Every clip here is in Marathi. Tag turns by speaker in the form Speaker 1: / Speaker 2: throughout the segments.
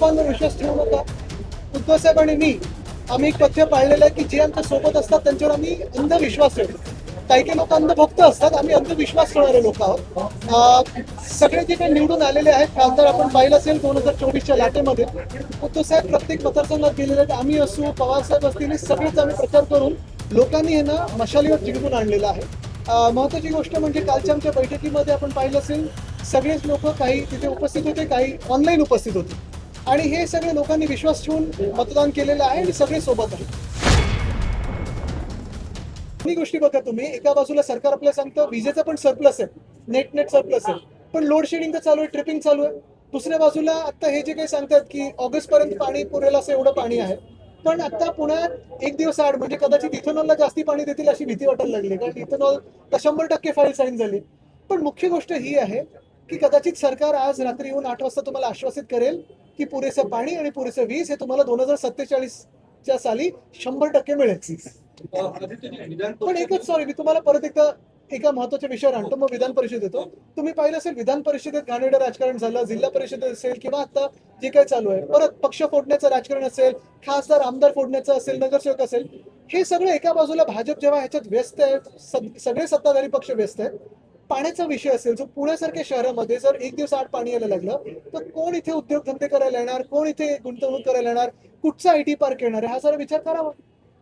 Speaker 1: अफवांवर विश्वास ठेवू नका. उद्धव साहेब आणि मी आम्ही एक पथ्य पाळलेलं आहे की जे आमच्या सोबत असतात त्यांच्यावर आम्ही अंधविश्वास ठेवतो. काही काही लोक अंधभक्त असतात, आम्ही अंधविश्वास ठेवणारे लोक आहोत. सगळे जे काही निवडून आलेले आहेत खासदार आपण पाहिलं असेल 2024च्या लाटेमध्ये उद्धव साहेब प्रत्येक मतदारसंघात गेलेले आहेत. आम्ही असू, पवार साहेब असतील, हे सगळेच आम्ही प्रचार करून लोकांनी हे ना मशालीवर जिंकून आणलेलं आहे. महत्वाची गोष्ट म्हणजे कालच्या आमच्या बैठकीमध्ये आपण पाहिलं असेल सगळेच लोक काही तिथे उपस्थित होते, काही ऑनलाईन उपस्थित होते आणि हे सगळे लोकांनी विश्वास ठेवून मतदान केलेलं आहे आणि सगळे सोबत आहे. दोन्ही गोष्टी बघा तुम्ही, एका बाजूला सरकार आपल्याला सांगतं विजेचा पण सरप्लस आहे, नेट सरप्लस आहे, पण लोड शेडिंग चालू आहे, ट्रिपिंग चालू आहे. दुसऱ्या बाजूला आता हे जे काही सांगतात की ऑगस्ट पर्यंत पाणी पुरेल असं एवढं पाणी आहे, पण आता पुण्यात एक दिवस आड म्हणजे कदाचित इथेनॉलला जास्ती पाणी देतील अशी भीती वाटायला लागली, कारण इथेनॉल तर 100% फाईल साईन झाली. पण मुख्य गोष्ट ही आहे की कदाचित सरकार आज रात्री येऊन 8 वाजता तुम्हाला आश्वासित करेल की पुरेसं पाणी आणि पुरेसं वीज हे तुम्हाला 2047च्या साली 100% मिळेल. पण एकच सॉरी, मी तुम्हाला परत एकदा एका महत्वाच्या विषयावर आणतो, मग विधान परिषद येतो. तुम्ही पाहिलं असेल विधान परिषदेत घाणेरडं राजकारण झालं, जिल्हा परिषदेत असेल किंवा आता जे काही चालू आहे, परत पक्ष फोडण्याचं राजकारण असेल, खासदार आमदार फोडण्याचं असेल, नगरसेवक असेल, हे सगळं एका बाजूला भाजप जेव्हा ह्याच्यात व्यस्त आहे, सगळे सत्ताधारी पक्ष व्यस्त आहेत. पाण्याचा विषय असेल, जो पुण्यासारख्या शहरामध्ये जर एक दिवस आड पाणी यायला लागलं तर कोण इथे उद्योगधंदे करायला येणार, कोण इथे गुंतवणूक करायला येणार, कुठचा आयटी पार्क येणार आहे, हा जरा विचार करावा.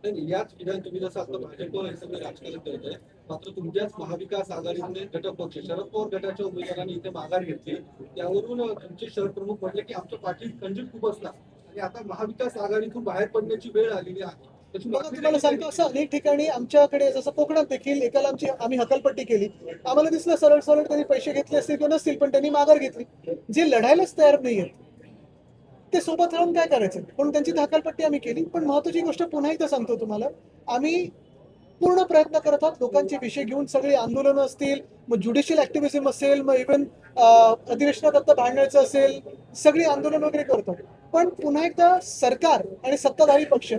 Speaker 2: याच विधान तुम्ही जसं आता भाजप हे सगळं राजकारण करतोय, मात्र तुमच्याच महाविकास आघाडीमध्ये घटक पक्ष शरद पवार गटाच्या उमेदवारांनी इथे माघार घेतली. त्यावरून तुमचे शहर प्रमुख म्हटले की आमच्या पाठीत खंजीर खूप असला आणि आता महाविकास आघाडीतून बाहेर पडण्याची वेळ आलेली आहे.
Speaker 1: तुम्हाला सांगतो असं अनेक ठिकाणी आमच्याकडे जसं कोकणात देखील एकाला आम्ही हकालपट्टी केली, आम्हाला दिसलं सरळ सरळ त्यांनी पैसे घेतले असतील किंवा नसतील, पण त्यांनी माघार घेतली. जे लढायलाच तयार नाहीयेत ते सोबत राहून काय करायचं, म्हणून त्यांची हकालपट्टी आम्ही केली. पण महत्वाची गोष्ट पुन्हा एकदा सांगतो तुम्हाला, आम्ही पूर्ण प्रयत्न करत आहोत लोकांचे विषय घेऊन. सगळे आंदोलनं असतील, मग ज्युडिशियल ऍक्टिव्हिझम असेल, मग इव्हन अधिवेशनात आता भांडायचं असेल, सगळी आंदोलन वगैरे करतो. पण पुन्हा एकदा सरकार आणि सत्ताधारी पक्ष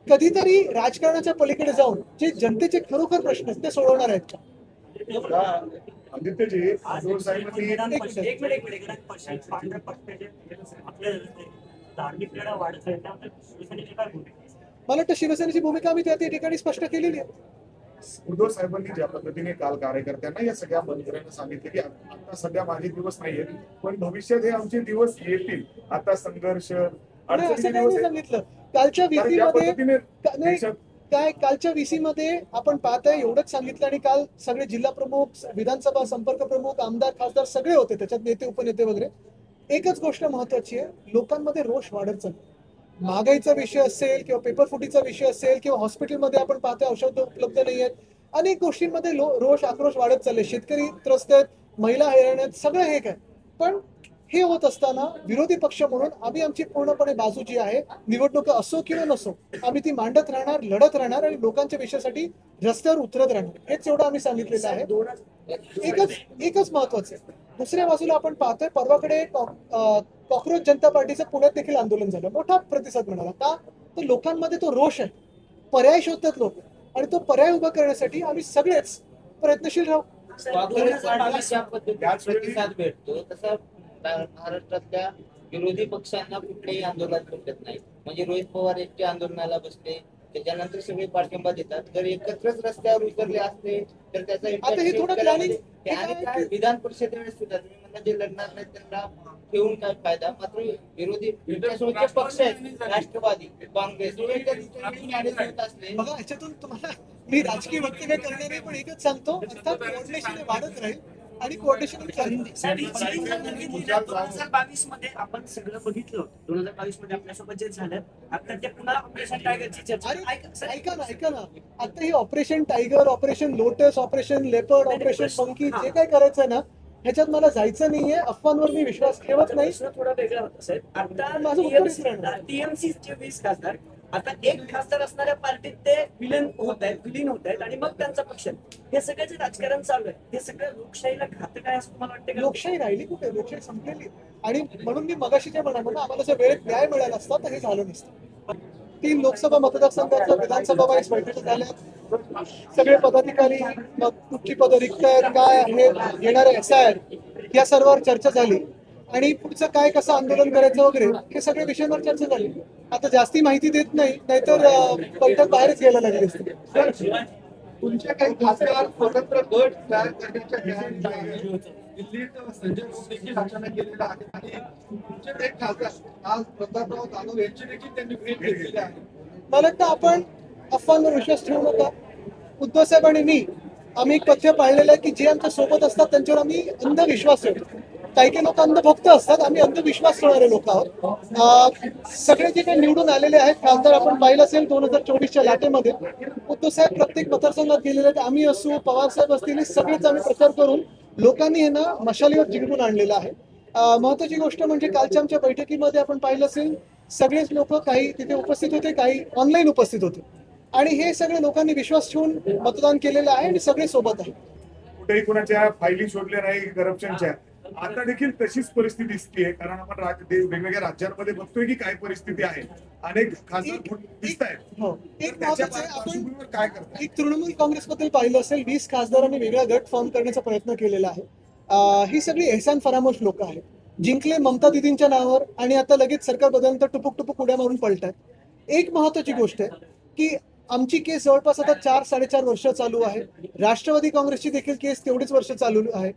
Speaker 1: कधीतरी राजकारणाच्या पलीकडे जाऊन जे जनतेचे खरोखर प्रश्न आहेत ते सोडवणार आहेत का?
Speaker 3: आदित्यजी, उद्धव साहेबांनी
Speaker 1: मला वाटतं शिवसेनेची भूमिका आम्ही त्या ठिकाणी स्पष्ट केलेली आहे.
Speaker 3: उद्धव साहेबांनी ज्या पद्धतीने काल कार्यकर्त्यांना या सगळ्या मंत्र्यांना सांगितले की आता सध्या माझे दिवस नाहीये, पण भविष्यात हे आमचे दिवस येतील. आता संघर्ष
Speaker 1: असं काही नाही सांगितलं. कालच्या VC मध्ये आपण पाहताय एवढंच सांगितलं, आणि काल सगळे जिल्हा प्रमुख, विधानसभा संपर्क प्रमुख, आमदार खासदार सगळे होते, त्याच्यात नेते उपनेते वगैरे. एकच गोष्ट महत्वाची आहे, लोकांमध्ये रोष वाढत चालला. महागाईचा विषय असेल किंवा पेपर फुटीचा विषय असेल किंवा हॉस्पिटलमध्ये आपण पाहतोय औषध उपलब्ध नाही आहेत, अनेक गोष्टींमध्ये रोष आक्रोश वाढत चालले. शेतकरी त्रस्त आहेत, महिला हैराण आहेत, सगळं हे काय. पण हे होत असताना विरोधी पक्ष म्हणून आम्ही आमची पूर्णपणे बाजू जी आहे, निवडणुका असो किंवा नसो, आम्ही ती मांडत राहणार, लढत राहणार आणि लोकांच्या विषयासाठी रस्त्यावर उतरत राहणार. हेच एवढं आम्ही सांगितलेलं आहे. एकच महत्वाचं आहे. दुसऱ्या बाजूला आपण पाहतोय परवाकडे कॉक्रोच जनता पार्टीचं पुण्यात देखील आंदोलन झालं, मोठा प्रतिसाद मिळाला. का तर लोकांमध्ये तो रोष आहे, पर्याय शोधतात लोक, आणि तो पर्याय उभा करण्यासाठी आम्ही सगळेच प्रयत्नशील राहू.
Speaker 4: प्रतिसाद भेटतो तसा महाराष्ट्रातल्या विरोधी पक्षांना कुठलेही आंदोलन भेटत नाही. म्हणजे रोहित पवार एकटे आंदोलनाला बसले, त्याच्यानंतर सगळे पाठिंबा देतात. जर एकत्रच रस्त्यावर उतरले असते तर त्याचा विधान परिषद वेळेस सुद्धा तुम्ही म्हणता जे लढणार नाही त्यांना ठेवून काय फायदा. मात्र विरोधी पक्ष आहेत, राष्ट्रवादी काँग्रेस असले.
Speaker 1: बघा, ह्याच्यातून तुम्हाला मी राजकीय वक्तव्य करणार नाही, पण एकच सांगतो, अर्थात कोऑर्डिनेशन वाढत राहील आणि कोऑर्डिनेशन
Speaker 5: 2022 मध्ये आपण सगळं बघितलं. 2022 मध्ये आपल्यासोबत जे झालं, आता ते पुन्हा ऑपरेशन टायगरची चर्चा.
Speaker 1: ऐका ना, आता हे operation tiger, operation lotus, operation leopard, operation monkey, जे काय करायचं ना, ह्याच्यात मला जायचं नाहीये. अफवांवर मी विश्वास ठेवत नाही.
Speaker 5: थोडा वेगळा होता साहेब. आता टीएमसी चे 20 खासदार, आता एक खासदार असणाऱ्या पार्टीत ते विलीन होत आहेत आणि मग त्यांचा पक्ष. हे सगळं जे राजकारण चालू आहे, हे सगळं लोकशाहीला घातक आहे असं तुम्हाला वाटतं का?
Speaker 1: लोकशाही राहिली कुठे? लोकशाही संपलेली. आणि म्हणून मी मगाशी जे म्हणालो, आम्हाला जर वेळेत न्याय मिळाला असता तर हे झालं नसतं. 3 लोकसभा मतदारसंघातल्या विधानसभा वाईज बैठक झाल्या, सगळे पदाधिकारी, मग कुठली पदं रिक्त आहेत, काय आहेत, येणारे SIR, या सर्वांवर चर्चा झाली. आणि पुढचं काय कसं आंदोलन करायचं वगैरे हे सगळे विषयांवर चर्चा झाली. आता जास्ती माहिती देत नाही, नाहीतर बैठक बाहेरच घ्यायला लागली असते.
Speaker 2: तुमच्या काही खासदार स्वतंत्र गट तयार करण्याच्या तयारीत आहेत. दिल्लीत संजय राऊत देखील अचानक गेलेला आहे आणि तुमचे काही खासदार आज प्रतापराव जाधव यांची देखील त्यांनी भेट घेतलेली आहे.
Speaker 1: मला वाटतं आपण अफवांवर विश्वास ठेवू नका. उद्धव साहेब आणि मी आम्ही एक पथ्य पाळलेलं आहे की जे आमच्या सोबत असतात त्यांच्यावर आम्ही अंधविश्वास ठेवतो. काही काही लोक अंधभक्त असतात, आम्ही अंधविश्वास ठेवणारे लोक आहोत. सगळे जे काही निवडून आलेले आहेत खासदार आपण पाहिलं असेल 2024च्या लाटेमध्ये उद्धव साहेब प्रत्येक मतदारसंघात गेलेले आहेत. आम्ही असू, पवार साहेब असतील, हे सगळेच आम्ही प्रचार करून लोकांनी हे ना मशालीवर जिंकून आणलेलं आहे. महत्वाची गोष्ट म्हणजे कालच्या आमच्या बैठकीमध्ये आपण पाहिलं असेल सगळेच लोक काही तिथे उपस्थित होते, काही ऑनलाईन उपस्थित होते आणि हे सगळे लोकांनी विश्वास ठेवून मतदान केलेलं आहे आणि सगळे सोबत आहे.
Speaker 3: कुठेही कुणाच्या फायली शोधल्या नाही करप्शनच्या. आता देखील तशीच परिस्थिती दिसतीये, कारण आपण वेगवेगळ्या राज्यांमध्ये बघतोय की काय परिस्थिती आहे. अनेक खासदार दिसत आहेत.
Speaker 1: हो, एक
Speaker 3: त्याच्या
Speaker 1: महत्वाचं आहे, आपण
Speaker 3: पार्श्वभूमीवर काय करताय?
Speaker 1: एक तृणमूल काँग्रेसबद्दल पाहिलं असेल 20 खासदारांनी वेगळा गट फॉर्म करण्याचा प्रयत्न केलेला आहे. ही सगळी एहसान फरामोश लोक आहेत. जिंकले ममता दिदींच्या नावावर आणि आता लगेच सरकार बदलल्यानंतर टुपुक टुपुक उड्या मारून पलतात. एक महत्वाची गोष्ट आहे की आमची केस जवळपास आता 4-4.5 वर्ष चालू आहे. राष्ट्रवादी काँग्रेसची देखील केस तेवढीच वर्ष चालू आहे.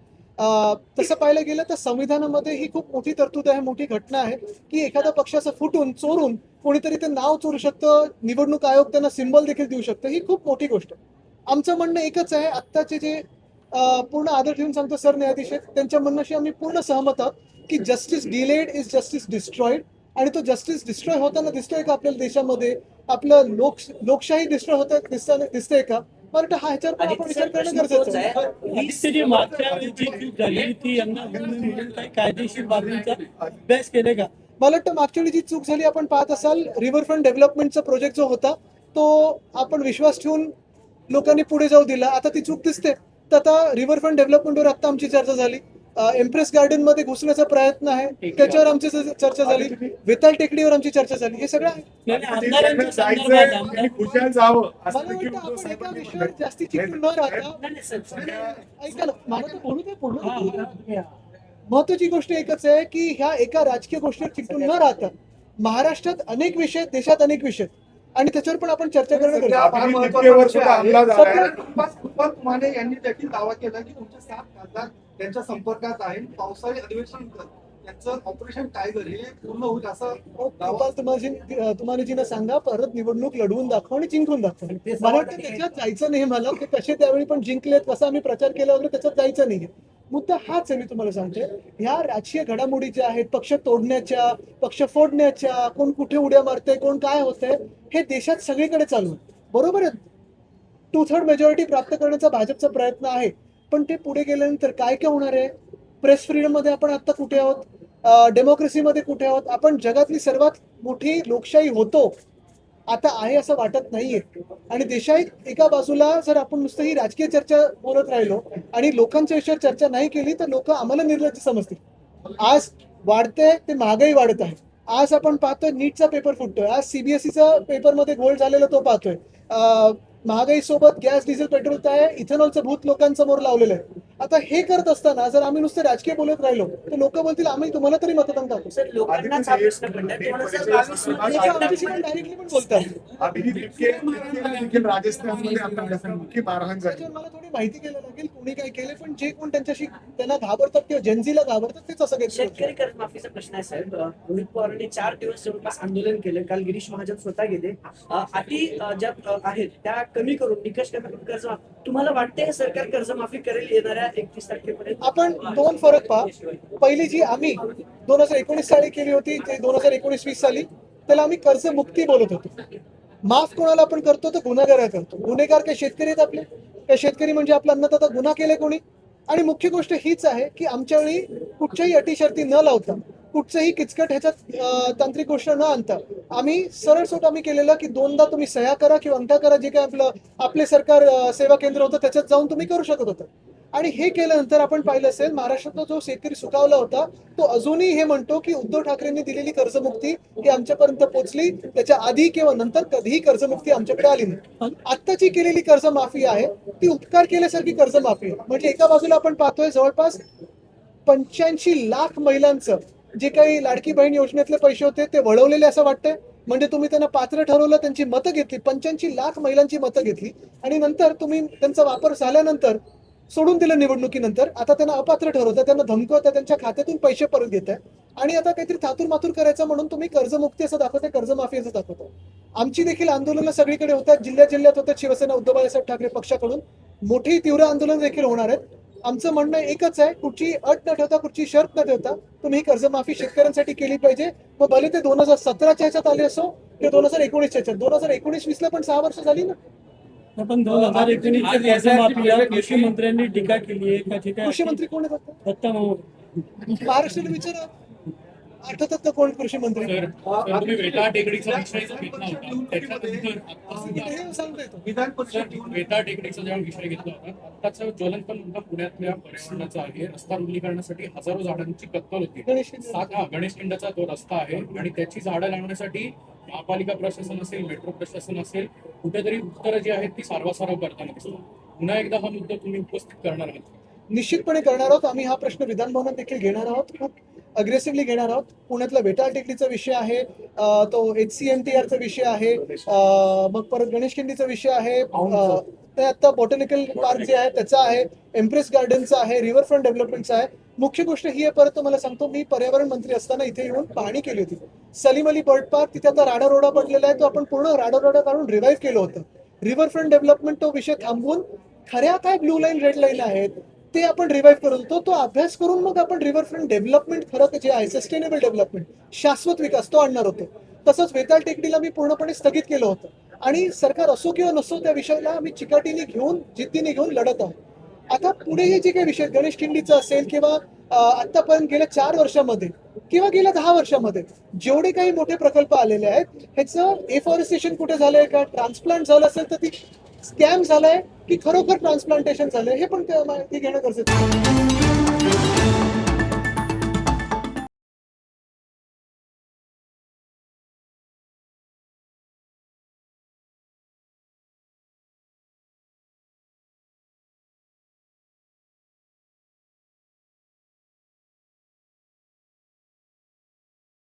Speaker 1: तसं पाहायला गेलं तर संविधानामध्ये ही खूप मोठी तरतूद आहे, मोठी घटना आहे की एखाद्या पक्षाचं फुटून चोरून कोणीतरी ते नाव चोरू शकतं, निवडणूक आयोग त्यांना सिंबल देखील देऊ शकतं. ही खूप मोठी गोष्ट आहे. आमचं म्हणणं एकच आहे, आत्ताचे जे पूर्ण आदर ठेवून सांगतो सरन्यायाधीश आहेत त्यांच्या म्हणण्याशी आम्ही पूर्ण सहमत आहोत की justice delayed is justice destroyed. आणि तो जस्टिस डिस्ट्रॉय होताना दिसतोय का आपल्याला देशामध्ये? आपलं लोकशाही डिस्ट्रॉय होत दिसतंय का? मला हा ह्याच्यावर पण
Speaker 5: आणि
Speaker 1: आपण
Speaker 5: तिसरा
Speaker 1: विचार करणं
Speaker 5: प्रश्न
Speaker 1: गरजेचं
Speaker 5: तोच
Speaker 1: आहे.
Speaker 5: आहे.
Speaker 6: जी मागच्या वेळी जी चूक झाली ती यंदा होऊ नये म्हणून काही कायदेशीर बाबींचा अभ्यास केले का?
Speaker 1: मला वाटतं मागच्या वेळी जी चूक झाली आपण पाहत असाल रिव्हरफ्रंट डेव्हलपमेंटचा प्रोजेक्ट जो होता तो आपण विश्वास ठेवून लोकांनी पुढे जाऊ दिला. आता ती चूक दिसते. तर आता रिव्हरफ्रंट डेव्हलपमेंटवर आता आमची चर्चा झाली. एम्प्रेस गार्डन मध्ये घुसण्याचा प्रयत्न आहे त्याच्यावर आमची चर्चा झाली. वेताळ टेकडीवर आमची चर्चा झाली. हे सगळं आहे.
Speaker 6: नाही, आमदारांच्या संदर्भात
Speaker 3: जायचंय
Speaker 6: आमदार
Speaker 3: आणि खुशाल जावं असं
Speaker 1: मला
Speaker 3: देखील
Speaker 1: वाटतं
Speaker 3: उद्धव
Speaker 1: आपण एका
Speaker 3: साहेबांनी
Speaker 1: विषयावर
Speaker 3: म्हटलंय.
Speaker 1: जास्ती चिकटून न राहता
Speaker 5: नाही, नाही, सर.
Speaker 1: ऐका ना, मला तर बोलू दे, पूर्ण
Speaker 6: हा,
Speaker 1: बोलू दे.
Speaker 6: हा, तुम्ही हा.
Speaker 1: महत्वाची गोष्ट एकच आहे की ह्या एका राजकीय गोष्टीवर चिकटून न राहता महाराष्ट्रात अनेक विषय आहेत, देशात अनेक विषय आहेत आणि त्याच्यावर पण आपण चर्चा करणं गरजेचं आहे.
Speaker 2: फार
Speaker 3: अभिजित
Speaker 2: महत्त्वाचा
Speaker 3: तितकेवर
Speaker 2: विषय
Speaker 3: सुद्धा
Speaker 2: आहे.
Speaker 3: हमला झालाय.
Speaker 2: कृपाल माने यांनी देखील दावा केला की तुमचे 7 खासदार त्यांच्या संपर्कात आहे. पावसाळी अधिवेशन त्यांचं ऑपरेशन टायगर हे पूर्ण होईल असं दावा.
Speaker 1: गोपाल तुम्हाला सांगा परत निवडणूक लढवून दाखवा आणि जिंकून दाखवा.
Speaker 5: ते
Speaker 1: मला वाटतं त्याच्यात जायचं नाही. मला ते कसे त्यावेळी पण जिंकलेत, कसा आम्ही प्रचार केला वगैरे त्याच्यात जायचं नाही. मुद्दा हाच आहे. मी तुम्हाला सांगते ह्या राजकीय घडामोडी ज्या आहेत पक्ष तोडण्याच्या, पक्ष फोडण्याच्या, कोण कुठे उड्या मारतंय, कोण काय होतंय, हे देशात सगळीकडे चालू आहे. बरोबर आहे. 2/3 मेजॉरिटी प्राप्त करण्याचा भाजपचा प्रयत्न आहे. पण ते पुढे गेल्यानंतर काय काय होणार आहे? प्रेस फ्रीडम मध्ये आपण आता कुठे आहोत? डेमोक्रेसीमध्ये कुठे आहोत? आपण जगातली सर्वात मोठी लोकशाही होतो आता आहे असं वाटत नाहीये. आणि देशात एका बाजूला जर आपण नुसतं ही राजकीय चर्चा बोलत राहिलो आणि लोकांच्या विषयावर चर्चा नाही केली तर लोक आम्हाला निर्लज्ज समजतील. आज वाढते ते महागाई वाढत आहे. आज आपण पाहतोय नीटचा पेपर फुटतोय. आज सीबीएसईचा पेपरमध्ये घोळ झालेला तो पाहतोय. महागाई सोबत गॅस डिझेल पेट्रोल आहे, इथेनॉलचं भूत लोकांसमोर लावलेलं आहे. आता हे करत असताना जर आम्ही नुसतं राजकीय बोलत राहिलो तर लोक बोलतील आम्ही तुम्हाला तरी मतदान टाकू.
Speaker 5: सर, लोकांनाच हा प्रश्न पडलाय. 2022 मध्ये
Speaker 1: डायरेक्टली पण बोलतात.
Speaker 3: अभिजित तितके देखील राजस्थानमध्ये आता मुख्य मारहाण झाली.
Speaker 1: त्याच्यावर मला थोडी माहिती घ्यायला लागेल कोणी काय केले. पण जे कोण त्यांच्याशी त्यांना घाबरतात किंवा जनजीला घाबरतात तेच असं काही
Speaker 5: शेतकरी कर्जमाफीचा प्रश्न आहे साहेब. रोहित पवारांनी 4 दिवस जवळपास आंदोलन केलं. काल गिरीश महाजन स्वतः गेले. अटी ज्या आहेत त्या कमी करून निकष कमी करून कर्जमाफी, तुम्हाला वाटते हे सरकार कर्जमाफी करेल येणाऱ्या 31 तारखेपर्यंत?
Speaker 1: आपण 2 फरक पहा. पहिली जी आम्ही 2019 साली केली होती ते 2019-20 साली त्याला आम्ही कर्जमुक्ती बोलत होतो. माफ कोणाला आपण करतो तर गुन्हेगार करतो. गुन्हेगार काय शेतकरी आहेत आपले? काय शेतकरी म्हणजे आपला अन्नदाता? गुन्हा केले कोणी? आणि मुख्य गोष्ट हीच आहे की आमच्या वेळी कुठच्याही अटी शर्ती न लावता, कुठचंही किचकट ह्याच्यात तांत्रिक गोष्ट न आणता आम्ही सरळ सोट आम्ही केलेलं की 2दा तुम्ही सह्या करा किंवा अंगठा करा. जे काय आपले सरकार सेवा केंद्र होतं त्याच्यात जाऊन तुम्ही करू शकत होता. आणि हे केल्यानंतर आपण पाहिलं असेल महाराष्ट्रातला जो शेतकरी सुकावला होता तो अजूनही हे म्हणतो की उद्धव ठाकरेंनी दिलेली कर्जमुक्ती ही आमच्यापर्यंत पोहोचली. त्याच्या आधी किंवा नंतर कधीही कर्जमुक्ती आमच्याकडे आली नाही. आत्ताची केलेली कर्जमाफी आहे ती उपकार केल्यासारखी कर्जमाफी आहे. म्हणजे एका बाजूला आपण पाहतोय जवळपास 85 लाख महिलांचं जे काही लाडकी बहीण योजनेतले पैसे होते ते वळवलेले असं वाटतंय. म्हणजे तुम्ही त्यांना पात्र ठरवलं, त्यांची मतं घेतली, 85 लाख महिलांची मतं घेतली आणि नंतर तुम्ही त्यांचा वापर झाल्यानंतर सोडून दिलं निवडणुकीनंतर. आता त्यांना अपात्र ठरवतं, त्यांना धमकवतं, त्यांच्या खात्यातून पैसे परत घेत आणि आता काहीतरी थातूर मातूर करायचं म्हणून तुम्ही कर्जमुक्ती असं दाखवताय, कर्जमाफी असं दाखवताय. आमची देखील आंदोलनं सगळीकडे होतात, जिल्ह्यात होतात. शिवसेना उद्धव बाळासाहेब ठाकरे पक्षाकडून मोठी तीव्र आंदोलन देखील होणार आहेत. आमचं म्हणणं एकच आहे, कुठची अट न ठेवता, कुठची शर्त न ठेवता तुम्ही ही कर्जमाफी शेतकऱ्यांसाठी केली पाहिजे. मग भले ते 2017च्या ह्याच्यात आले असो किंवा 2019च्या ह्याच्यात. 2019-20ला पण 6 वर्ष झाली ना.
Speaker 6: आपण 2019च्या कर्जमाफीला कृषी मंत्र्यांनी टीका केली आहे का? जे काय
Speaker 1: कृषी मंत्री कोण आहेत?
Speaker 6: दत्ता मामा
Speaker 1: महाराष्ट्राला विचारा, आठवतात का कोण कृषी मंत्री?
Speaker 7: तुम्ही वेता टेकडीचा विषय जो घेतला होता त्याच्यानंतर
Speaker 1: हे सांगता येतो.
Speaker 2: विधान परिषद
Speaker 7: वेता टेकडीचा जेव्हा विषय घेतला होता, आत्ताचा ज्वलंत मुद्दा पुण्यातल्या पर्यावरणाचा आहे. रस्ता रुंदीकरणासाठी हजारो झाडांची कत्तल होती. गणेश खिंडाचा तो रस्ता आहे आणि त्याची झाडं लावण्यासाठी महापालिका प्रशासन असेल, मेट्रो प्रशासन असेल, कुठेतरी उत्तरं जी आहेत ती सारवासारव करताना दिसतात. पुन्हा एकदा हा मुद्दा तुम्ही उपस्थित करणार आहात?
Speaker 1: निश्चितपणे करणार आहोत. आम्ही हा प्रश्न विधान भवनात देखील घेणार आहोत, खूप अग्रेसिव्हली घेणार आहोत. पुण्यातला वेटाळ टेकडीचा विषय आहे, तो HCMTRचा विषय आहे, मग परत गणेश खिंडीचा विषय आहे, ते आता बॉटॅनिकल पार्क जे आहे त्याचा आहे, एम्प्रेस गार्डनचा आहे, रिव्हरफ्रंट डेव्हलपमेंटचा आहे. मुख्य गोष्ट ही आहे, परत तुम्हाला सांगतो, मी पर्यावरण मंत्री असताना इथे येऊन पाहणी केली होती. सलीम अली बर्ड पार्क, तिथे आता राडारोडा पडलेला आहे, तो आपण पूर्ण राडारोडा काढून रिवाईव्ह केलं होतं. रिव्हरफ्रंट डेव्हलपमेंट तो विषय थांबवून खऱ्या काय ब्लू लाईन रेड लाईन आहेत ते आपण रिवाईव्ह करत होतो. तो अभ्यास करून मग आपण रिव्हरफ्रंट डेव्हलपमेंट खरं जे आहे सस्टेनेबल डेव्हलपमेंट, शाश्वत विकास, तो आणणार होतो. तसंच वेताळ टेकडीला मी पूर्णपणे स्थगित केलं होतं आणि सरकार असो किंवा नसो त्या विषयाला आम्ही चिकाटीने घेऊन, जिद्दीने घेऊन लढत आहोत. आता पुढे हे जे काही विषय गणेश खिंडीचा असेल किंवा आतापर्यंत गेल्या 4 वर्षामध्ये किंवा गेल्या 10 वर्षामध्ये जेवढे काही मोठे प्रकल्प आलेले आहेत, ह्याचं एफॉरेस्टेशन कुठे झालंय का, ट्रान्सप्लांट झालं असेल तर ती स्कॅम झालाय की खरोखर ट्रान्सप्लांटेशन झालंय, हे पण माहिती घेणं गरजेचं आहे.